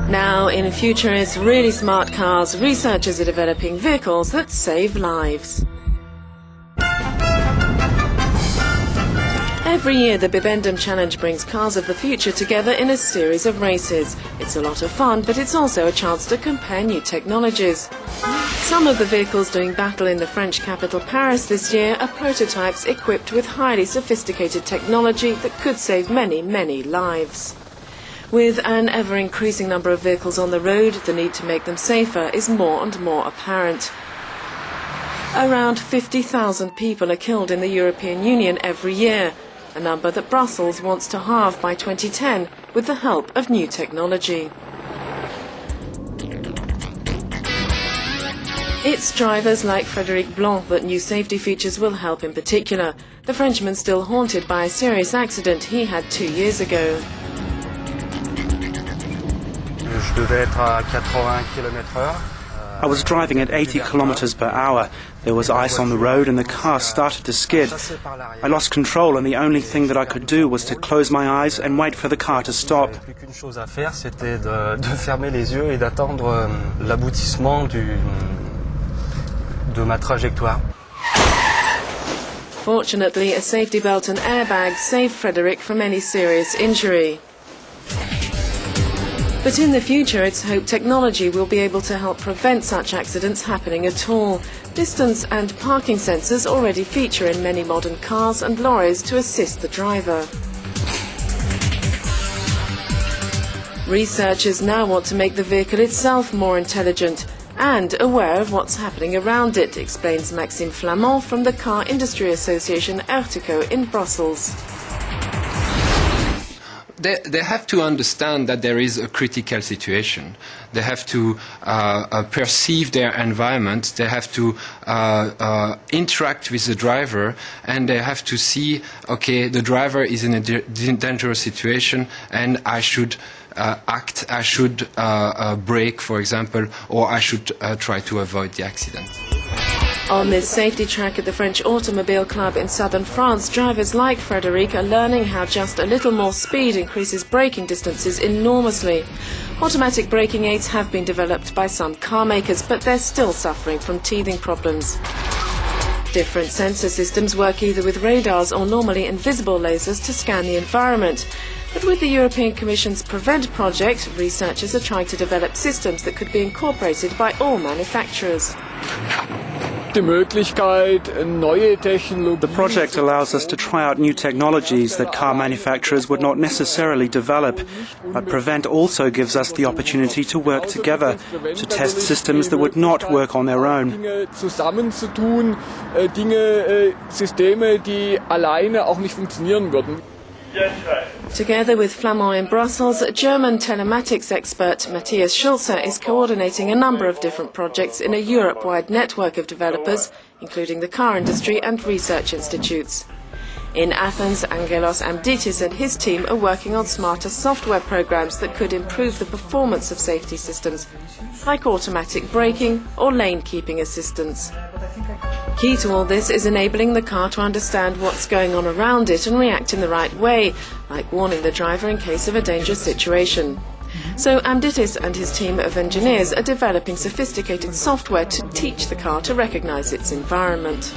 Now, in FUTURIS, really smart cars, researchers are developing vehicles that save lives. Every year, the Bibendum Challenge brings cars of the future together in a series of races. It's a lot of fun, but it's also a chance to compare new technologies. Some of the vehicles doing battle in the French capital Paris this year are prototypes equipped with highly sophisticated technology that could save many, many lives. With an ever-increasing number of vehicles on the road, the need to make them safer is more and more apparent. Around 50,000 people are killed in the European Union every year, a number that Brussels wants to halve by 2010 with the help of new technology. It's drivers like Frédéric Blanc that new safety features will help in particular. The Frenchman's still haunted by a serious accident he had 2 years ago. I was driving at 80 kilometers per hour. There was ice on the road and the car started to skid. I lost control and the only thing that I could do was to close my eyes and wait for the car to stop. Fortunately, a safety belt and airbag saved Frédéric from any serious injury. But in the future, it's hoped technology will be able to help prevent such accidents happening at all. Distance and parking sensors already feature in many modern cars and lorries to assist the driver. Researchers now want to make the vehicle itself more intelligent and aware of what's happening around it, explains Maxime Flamand from the Car Industry Association Ertico in Brussels. They have to understand that there is a critical situation. They have to perceive their environment. They have to interact with the driver, and they have to see, okay, the driver is in a dangerous situation, and I should act. I should brake, for example, or I should try to avoid the accident. On this safety track at the French Automobile Club in southern France, drivers like Frédéric are learning how just a little more speed increases braking distances enormously. Automatic braking aids have been developed by some car makers, but they're still suffering from teething problems. Different sensor systems work either with radars or normally invisible lasers to scan the environment. But with the European Commission's PREVENT project, researchers are trying to develop systems that could be incorporated by all manufacturers. The project allows us to try out new technologies that car manufacturers would not necessarily develop. But PREVENT also gives us the opportunity to work together, to test systems that would not work on their own. Together with Flamand in Brussels, German telematics expert Matthias Schulze is coordinating a number of different projects in a Europe-wide network of developers, including the car industry and research institutes. In Athens, Angelos Amditis and his team are working on smarter software programs that could improve the performance of safety systems, like automatic braking or lane-keeping assistance. Key to all this is enabling the car to understand what's going on around it and react in the right way, like warning the driver in case of a dangerous situation. So Amditis and his team of engineers are developing sophisticated software to teach the car to recognize its environment.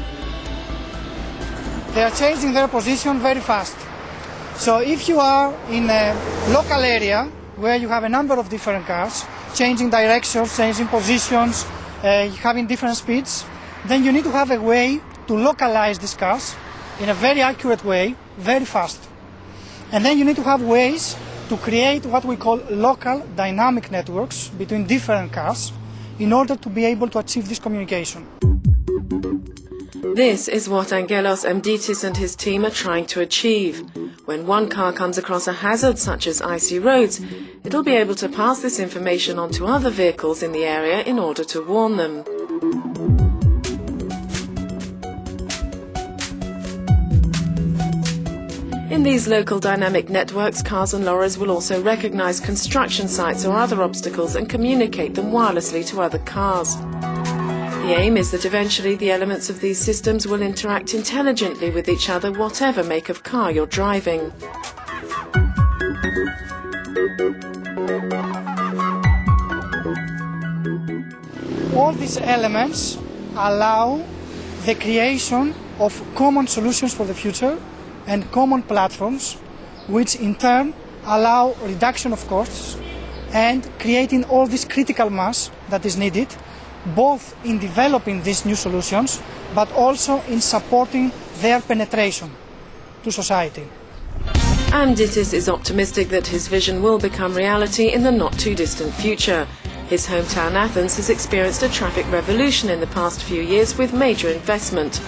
They are changing their position very fast. So if you are in a local area where you have a number of different cars, changing directions, changing positions, having different speeds, then you need to have a way to localize these cars in a very accurate way, very fast. And then you need to have ways to create what we call local dynamic networks between different cars in order to be able to achieve this communication. This is what Angelos Amditis and his team are trying to achieve. When one car comes across a hazard such as icy roads, it'll be able to pass this information on to other vehicles in the area in order to warn them. In these local dynamic networks, cars and lorries will also recognize construction sites or other obstacles and communicate them wirelessly to other cars. The aim is that eventually the elements of these systems will interact intelligently with each other, whatever make of car you're driving. All these elements allow the creation of common solutions for the future and common platforms, which in turn allow reduction of costs and creating all this critical mass that is needed, both in developing these new solutions, but also in supporting their penetration to society. And Ditis is optimistic that his vision will become reality in the not-too-distant future. His hometown Athens has experienced a traffic revolution in the past few years with major investment.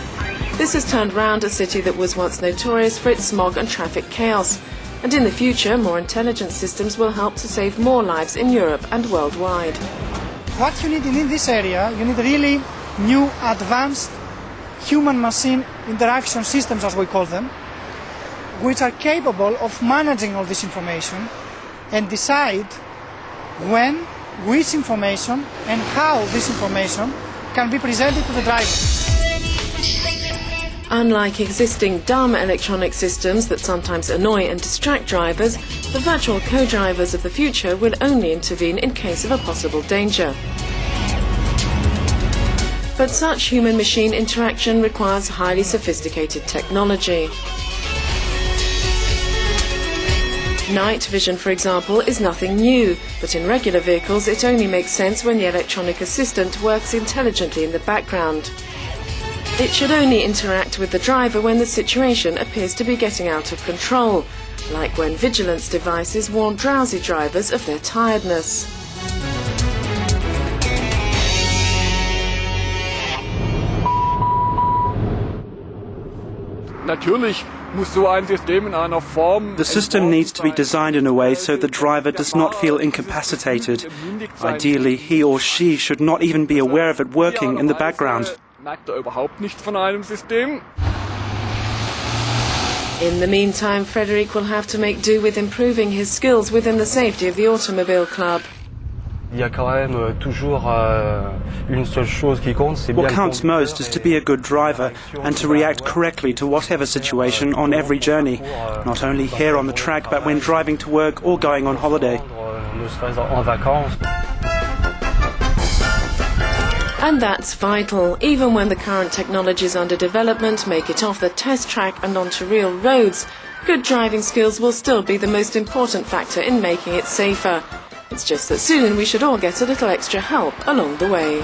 This has turned round a city that was once notorious for its smog and traffic chaos. And in the future, more intelligent systems will help to save more lives in Europe and worldwide. What you need in this area, you need really new advanced human-machine interaction systems, as we call them, which are capable of managing all this information and decide when, which information and how this information can be presented to the driver. Unlike existing dumb electronic systems that sometimes annoy and distract drivers, the virtual co-drivers of the future will only intervene in case of a possible danger. But such human-machine interaction requires highly sophisticated technology. Night vision, for example, is nothing new, but in regular vehicles it only makes sense when the electronic assistant works intelligently in the background. It should only interact with the driver when the situation appears to be getting out of control, like when vigilance devices warn drowsy drivers of their tiredness. The system needs to be designed in a way so the driver does not feel incapacitated. Ideally, he or she should not even be aware of it working in the background. In the meantime, Frederic will have to make do with improving his skills within the safety of the automobile club. What counts most is to be a good driver and to react correctly to whatever situation on every journey, not only here on the track but when driving to work or going on holiday. And that's vital. Even when the current technologies under development make it off the test track and onto real roads, good driving skills will still be the most important factor in making it safer. It's just that soon we should all get a little extra help along the way.